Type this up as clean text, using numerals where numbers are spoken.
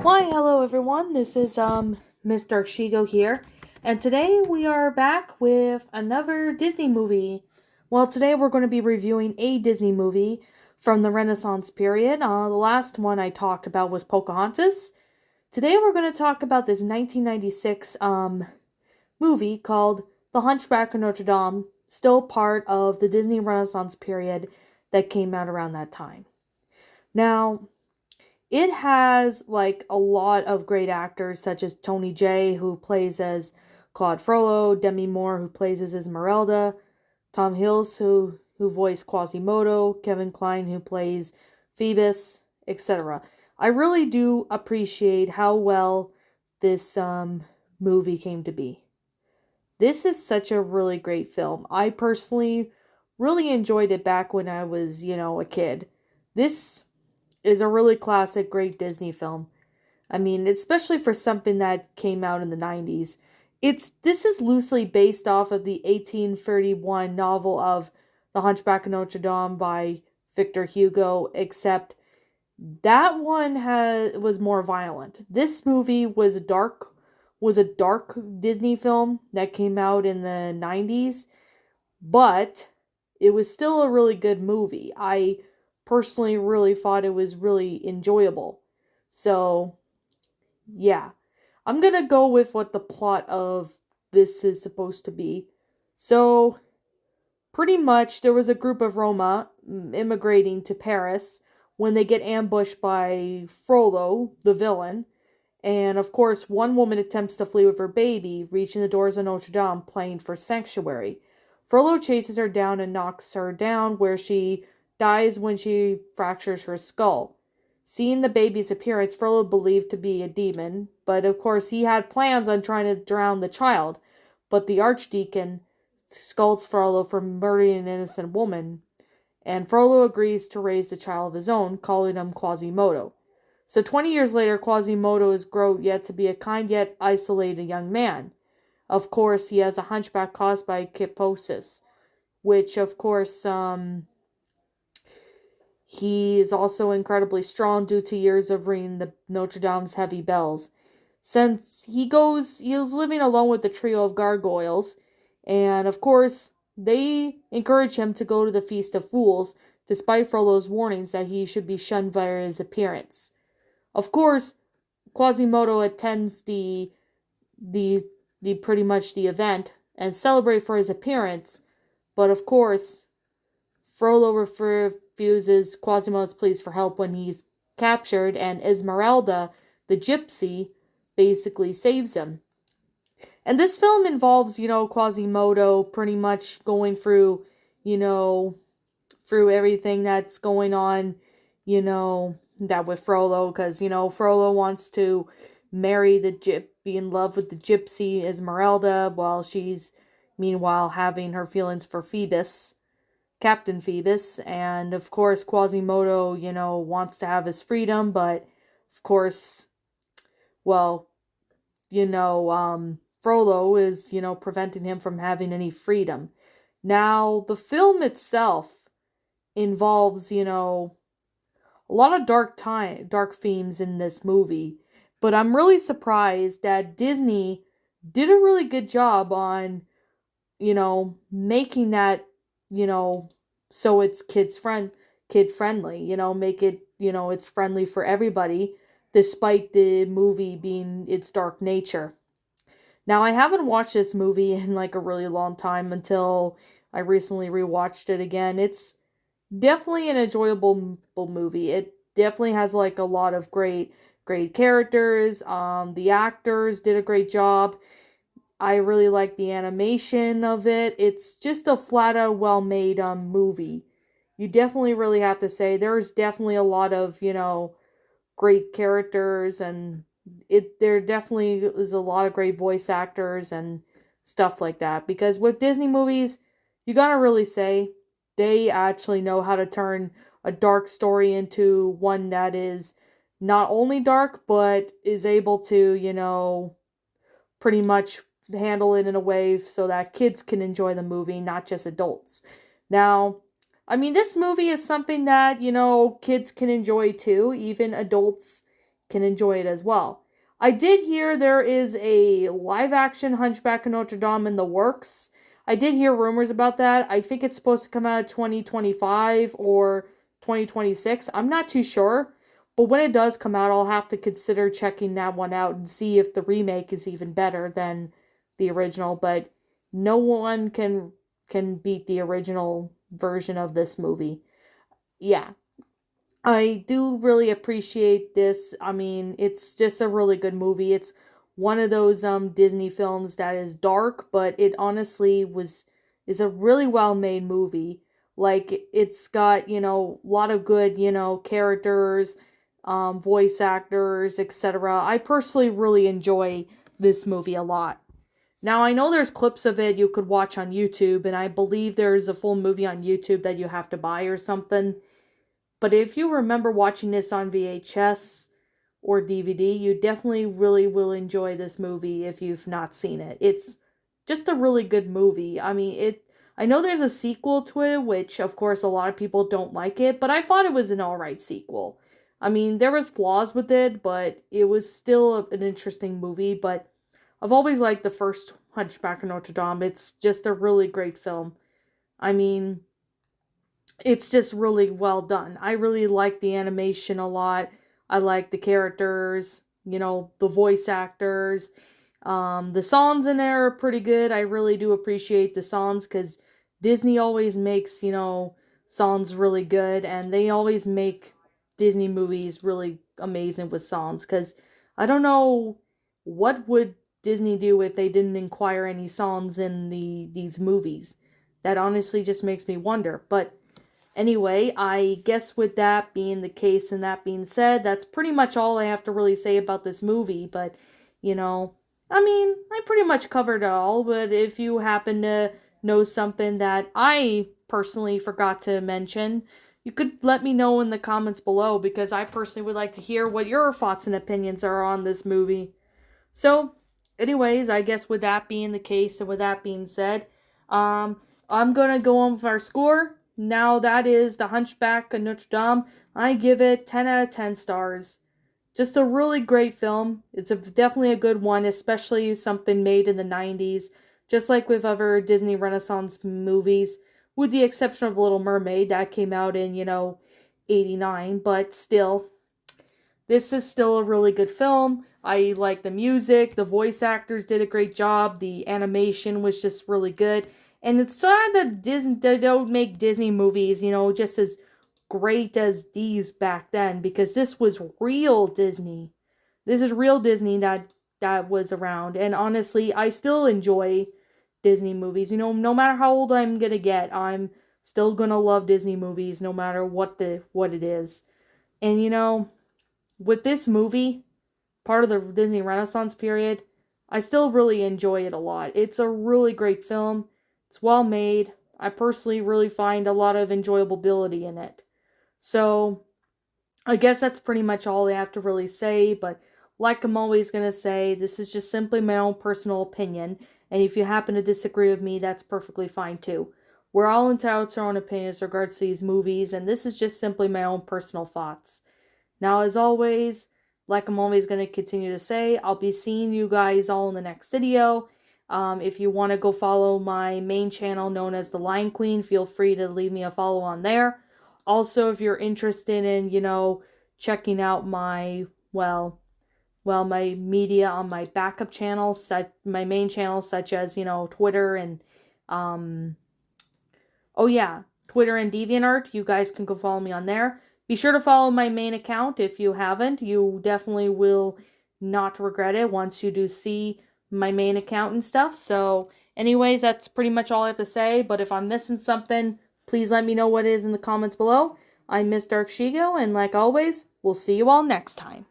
Why, hello everyone. This is Mr. Shigo here, and today we are back with another Disney movie. Well, today we're going to be reviewing a Disney movie from the Renaissance period. The last one I talked about was Pocahontas. Today we're going to talk about this 1996 movie called The Hunchback of Notre Dame, still part of the Disney Renaissance period that came out around that time. Now, it has like a lot of great actors such as Tony Jay, who plays as Claude Frollo, Demi Moore, who plays as Esmeralda, Tom Hills, who voiced Quasimodo, Kevin Kline, who plays Phoebus, etc. I really do appreciate how well this movie came to be. This is such a really great film. I personally really enjoyed it back when I was, a kid. This is a really classic, great Disney film. I mean, especially for something that came out in the 90s. This is loosely based off of the 1831 novel of The Hunchback of Notre Dame by Victor Hugo, except that one was more violent. This movie was a dark Disney film that came out in the 90s, but it was still a really good movie. I personally really thought it was really enjoyable. So, yeah. I'm gonna go with what the plot of this is supposed to be. So, pretty much there was a group of Roma immigrating to Paris when they get ambushed by Frollo, the villain. And of course, one woman attempts to flee with her baby, reaching the doors of Notre Dame, playing for sanctuary. Frollo chases her down and knocks her down, where she dies when she fractures her skull. Seeing the baby's appearance, Frollo believed to be a demon, but of course he had plans on trying to drown the child. But the archdeacon scolds Frollo for murdering an innocent woman, and Frollo agrees to raise the child of his own, calling him Quasimodo. So 20 years later, Quasimodo is grown yet to be a kind yet isolated young man. Of course, he has a hunchback caused by kyphosis, which of course he is also incredibly strong due to years of ringing the Notre Dame's heavy bells. Since he is living alone with the trio of gargoyles, and of course, they encourage him to go to the Feast of Fools, despite Frollo's warnings that he should be shunned by his appearance. Of course, Quasimodo attends the the pretty much the event and celebrate for his appearance, but of course, Frollo refuses Quasimodo's pleas for help when he's captured, and Esmeralda, the gypsy, basically saves him. And this film involves, Quasimodo pretty much going through, you know, through everything that's going on, that with Frollo, because, Frollo wants to be in love with the gypsy Esmeralda, while she's, meanwhile, having her feelings for Phoebus. Captain Phoebus, and of course Quasimodo, wants to have his freedom, but of course, well, Frollo is, preventing him from having any freedom. Now, the film itself involves, a lot of dark themes in this movie, but I'm really surprised that Disney did a really good job on, making that, you know, so it's kid friendly, make it, it's friendly for everybody despite the movie being its dark nature. Now, I haven't watched this movie in like a really long time until I recently rewatched it again. It's definitely an enjoyable movie. It definitely has like a lot of great characters. The actors did a great job. I really like the animation of it. It's just a flat out well made movie. You definitely really have to say there's definitely a lot of, great characters, and there definitely is a lot of great voice actors and stuff like that, because with Disney movies, you got to really say they actually know how to turn a dark story into one that is not only dark but is able to, pretty much handle it in a way so that kids can enjoy the movie, not just adults. Now, I mean, this movie is something that, kids can enjoy too. Even adults can enjoy it as well. I did hear there is a live action Hunchback of Notre Dame in the works. I did hear rumors about that. I think it's supposed to come out 2025 or 2026. I'm not too sure. But when it does come out, I'll have to consider checking that one out and see if the remake is even better than the original. But no one can beat the original version of this movie. Yeah, I do really appreciate this. I mean, it's just a really good movie. It's one of those Disney films that is dark, but it honestly was is a really well made movie. Like it's got, a lot of good, characters, voice actors, etc. I personally really enjoy this movie a lot. Now, I know there's clips of it you could watch on YouTube, and I believe there's a full movie on YouTube that you have to buy or something. But if you remember watching this on VHS or DVD, you definitely really will enjoy this movie if you've not seen it. It's just a really good movie. I mean, I know there's a sequel to it, which of course a lot of people don't like it, but I thought it was an alright sequel. I mean, there was flaws with it, but it was still an interesting movie. But I've always liked the first Hunchback of Notre Dame. It's just a really great film. I mean, it's just really well done. I really like the animation a lot. I like the characters, the voice actors. The songs in there are pretty good. I really do appreciate the songs because Disney always makes, songs really good, and they always make Disney movies really amazing with songs because I don't know what would Disney do if they didn't inquire any songs in these movies. That honestly just makes me wonder. But anyway, I guess with that being the case and that being said, that's pretty much all I have to really say about this movie. But, I mean, I pretty much covered it all. But if you happen to know something that I personally forgot to mention, you could let me know in the comments below because I personally would like to hear what your thoughts and opinions are on this movie. So, anyways, I guess with that being the case and with that being said, I'm gonna go on with our score. Now that is The Hunchback of Notre Dame. I give it 10 out of 10 stars. Just a really great film. It's definitely a good one, especially something made in the 90s. Just like with other Disney Renaissance movies, with the exception of Little Mermaid, that came out in, 89, but still, this is still a really good film. I like the music, the voice actors did a great job, the animation was just really good. And it's sad that Disney they don't make Disney movies, just as great as these back then because this was real Disney. This is real Disney that was around. And honestly, I still enjoy Disney movies. No matter how old I'm going to get, I'm still going to love Disney movies no matter what it is. And with this movie, part of the Disney Renaissance period, I still really enjoy it a lot. It's a really great film. It's well made. I personally really find a lot of enjoyability in it. So, I guess that's pretty much all I have to really say, but like I'm always going to say, this is just simply my own personal opinion, and if you happen to disagree with me, that's perfectly fine too. We're all entitled to our own opinions in regards to these movies, and this is just simply my own personal thoughts. Now, as always, like I'm always going to continue to say, I'll be seeing you guys all in the next video. If you want to go follow my main channel known as The Lion Queen, feel free to leave me a follow on there. Also, if you're interested in, checking out my, my media on my backup channel, my main channel, such as, Twitter and, Twitter and DeviantArt, you guys can go follow me on there. Be sure to follow my main account if you haven't. You definitely will not regret it once you do see my main account and stuff. So, anyways, that's pretty much all I have to say. But if I'm missing something, please let me know what it is in the comments below. I'm Miss Dark Shigo, and like always, we'll see you all next time.